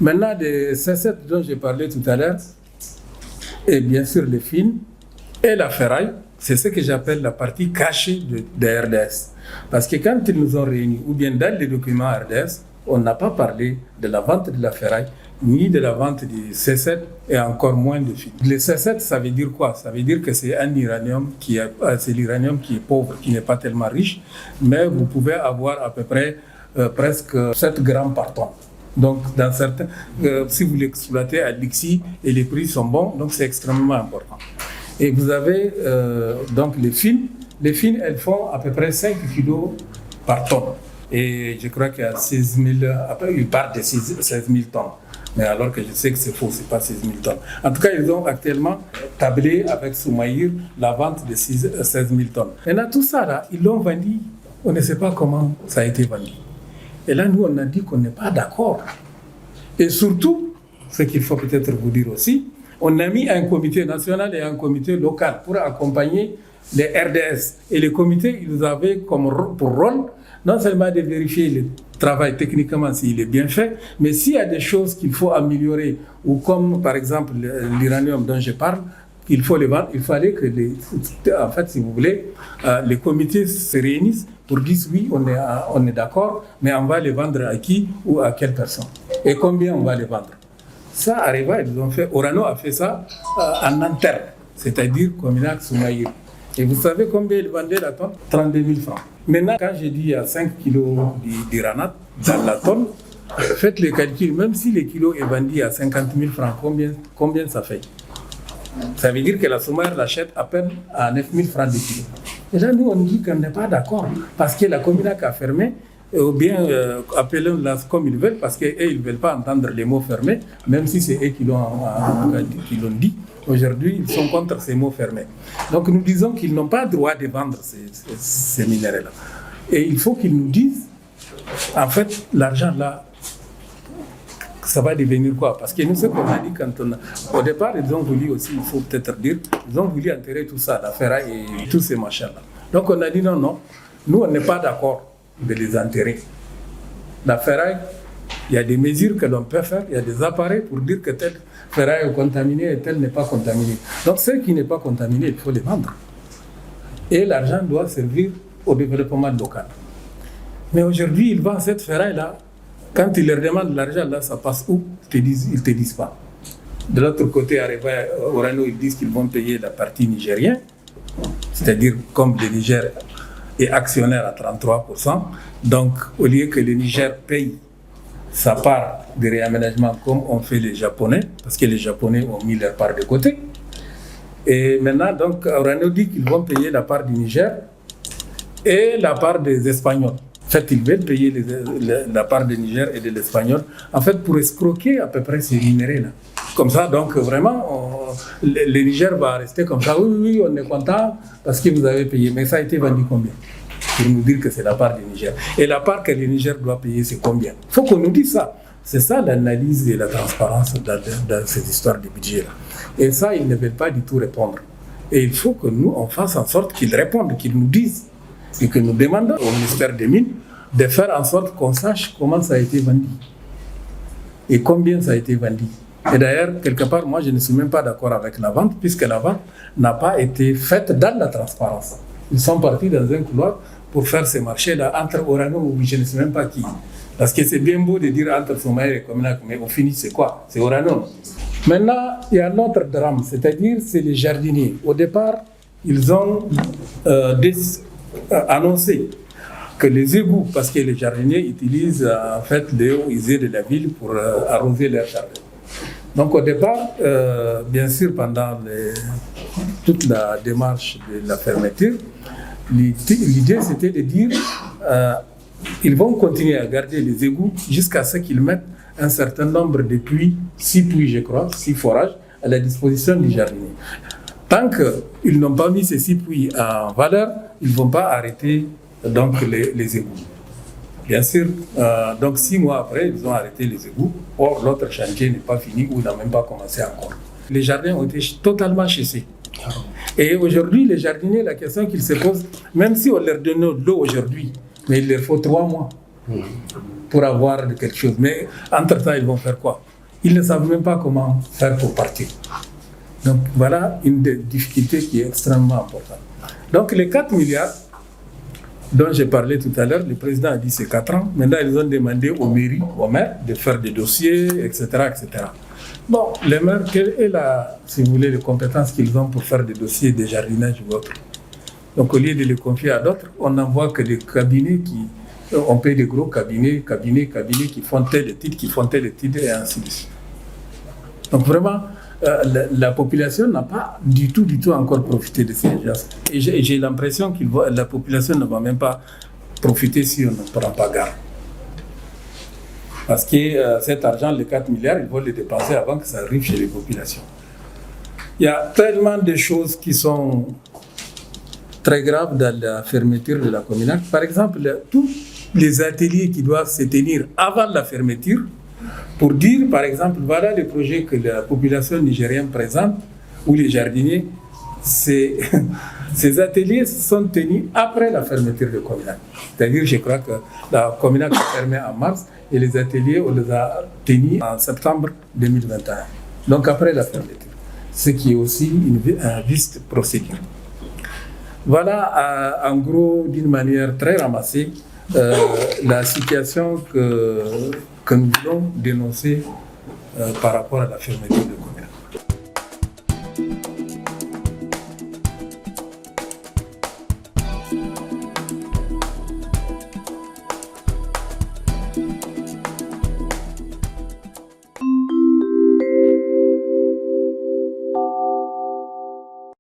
Maintenant, des C7 dont j'ai parlé tout à l'heure, et bien sûr les fils et la ferraille, c'est ce que j'appelle la partie cachée de RDS. Parce que quand ils nous ont réunis, ou bien dans les documents RDS, on n'a pas parlé de la vente de la ferraille, ni de la vente du C7 et encore moins de fils. Le C7, ça veut dire quoi? Ça veut dire que c'est un uranium c'est l'uranium qui est pauvre, qui n'est pas tellement riche, mais vous pouvez avoir à peu près presque 7 grammes par tonne. Donc, dans certains, si vous l'exploitez à l'IXI et les prix sont bons, donc c'est extrêmement important. Et vous avez donc les fils. Les fils, elles font à peu près 5 kilos par tonne. Et je crois qu'il y a 16 000, après ils partent de 16 000 tonnes. Mais alors que je sais que c'est faux, c'est pas 16 000 tonnes. En tout cas, ils ont actuellement tablé avec Soumaïr la vente de 16 000 tonnes. Maintenant, tout ça là, ils l'ont vendu, on ne sait pas comment ça a été vendu. Et là, nous, on a dit qu'on n'est pas d'accord. Et surtout, ce qu'il faut peut-être vous dire aussi, on a mis un comité national et un comité local pour accompagner les RDS. Et les comités, ils avaient pour rôle non seulement de vérifier le travail techniquement s'il est bien fait, mais s'il y a des choses qu'il faut améliorer, ou comme par exemple l'uranium dont je parle, il faut les vendre. Il fallait que, en fait, si vous voulez, les comités se réunissent pour dire oui, on est d'accord, mais on va les vendre à qui ou à quelle personne et combien on va les vendre. Ça, Areva, ils ont fait. Orano a fait ça en interne, c'est-à-dire Cominac Soumaïr. Et vous savez combien ils vendaient la tonne? 32 000 francs. Maintenant, quand j'ai dit il y a 5 kilos d'Iranat dans la tonne, faites les calculs, même si les kilos est vendu à 50 000 francs, combien ça fait? Ça veut dire que la Soumaïr l'achète à peine à 9 000 francs de kilo. Et là, nous, on dit qu'on n'est pas d'accord, parce que la Cominac a fermé, ou bien appelons-la comme ils veulent, parce qu'ils ne veulent pas entendre les mots fermés, même si c'est eux qui l'ont dit. Aujourd'hui, ils sont contre ces mots fermés. Donc nous disons qu'ils n'ont pas le droit de vendre ces minéraux-là. Et il faut qu'ils nous disent, en fait, l'argent là, ça va devenir quoi? Parce que nous, ce qu'on a dit au départ, ils ont voulu aussi, il faut peut-être dire, ils ont voulu enterrer tout ça, la ferraille et tous ces machins-là. Donc on a dit non, nous on n'est pas d'accord de les enterrer. La ferraille, il y a des mesures que l'on peut faire, il y a des appareils pour dire que telle ferraille est contaminée et telle n'est pas contaminée. Donc ce qui n'est pas contaminé, il faut les vendre. Et l'argent doit servir au développement local. Mais aujourd'hui, ils vendent cette ferraille-là. Quand ils leur demandent l'argent, là, ça passe où? Ils ne te disent pas. De l'autre côté, Areva, Orano, ils disent qu'ils vont payer la partie nigérienne, c'est-à-dire comme le Niger est actionnaire à 33%, donc au lieu que le Niger paye sa part de réaménagement comme ont fait les Japonais, parce que les Japonais ont mis leur part de côté. Et maintenant, donc, Orano dit qu'ils vont payer la part du Niger et la part des Espagnols. En fait, ils veulent payer la part du Niger et de l'Espagnol, en fait, pour escroquer à peu près ces minéraux-là. Comme ça, donc, vraiment, le Niger va rester comme ça. Oui, on est content parce que vous avez payé. Mais ça a été vendu combien? Pour nous dire que c'est la part du Niger. Et la part que le Niger doit payer, c'est combien? Il faut qu'on nous dise ça. C'est ça l'analyse et la transparence dans cette histoire de budget-là. Et ça, ils ne veulent pas du tout répondre. Et il faut que nous, on fasse en sorte qu'ils répondent, qu'ils nous disent. Et que nous demandons au ministère des Mines de faire en sorte qu'on sache comment ça a été vendu. Et combien ça a été vendu. Et d'ailleurs, quelque part, moi, je ne suis même pas d'accord avec la vente, puisque la vente n'a pas été faite dans la transparence. Ils sont partis dans un couloir pour faire ces marchés-là entre Orano ou je ne sais même pas qui. Parce que c'est bien beau de dire entre Soumaïr et Cominac, mais au fini, c'est quoi? C'est Orano. Maintenant, il y a un autre drame, c'est-à-dire c'est les jardiniers. Au départ, ils ont annoncé que les égouts, parce que les jardiniers utilisent en fait les eaux usées de la ville pour arroser leurs jardins. Donc au départ, bien sûr, pendant toute la démarche de la fermeture, l'idée c'était de dire Ils vont continuer à garder les égouts jusqu'à ce qu'ils mettent un certain nombre de puits, 6 puits je crois, 6 forages, à la disposition du jardinier. Tant qu'ils n'ont pas mis ces 6 puits en valeur, ils ne vont pas arrêter donc, les égouts. Bien sûr, donc 6 mois après, ils ont arrêté les égouts. Or, l'autre chantier n'est pas fini ou n'a même pas commencé encore. Les jardins ont été totalement chassés. Et aujourd'hui, les jardiniers, la question qu'ils se posent, même si on leur donne de l'eau aujourd'hui, mais il leur faut 3 mois pour avoir quelque chose. Mais entre-temps, ils vont faire quoi? Ils ne savent même pas comment faire pour partir. Donc voilà une des difficultés qui est extrêmement importante. Donc les 4 milliards dont j'ai parlé tout à l'heure, le président a dit c'est 4 ans. Maintenant, ils ont demandé aux mairies, aux maires, de faire des dossiers, etc., etc. Bon, les maires, quelle est si vous voulez, les compétences qu'ils ont pour faire des dossiers de jardinage ou autre? Donc, au lieu de les confier à d'autres, on n'envoie que des cabinets on paye des gros cabinets qui font tel étude, et ainsi de suite. Donc, vraiment, la population n'a pas du tout encore profité de ces gens. Et j'ai l'impression que la population ne va même pas profiter si on ne prend pas garde. Parce que cet argent, les 4 milliards, ils vont le dépenser avant que ça arrive chez les populations. Il y a tellement de choses qui sont très graves dans la fermeture de la communauté. Par exemple, tous les ateliers qui doivent se tenir avant la fermeture, pour dire, par exemple, voilà les projets que la population nigérienne présente, ou les jardiniers, ces ateliers sont tenus après la fermeture de communauté. C'est-à-dire, je crois que la communauté est fermée en mars, et les ateliers, on les a tenus en septembre 2021. Donc après la fermeture. Ce qui est aussi une vice procédure. Voilà, en gros, d'une manière très ramassée, la situation que nous voulons dénoncer par rapport à la fermeture de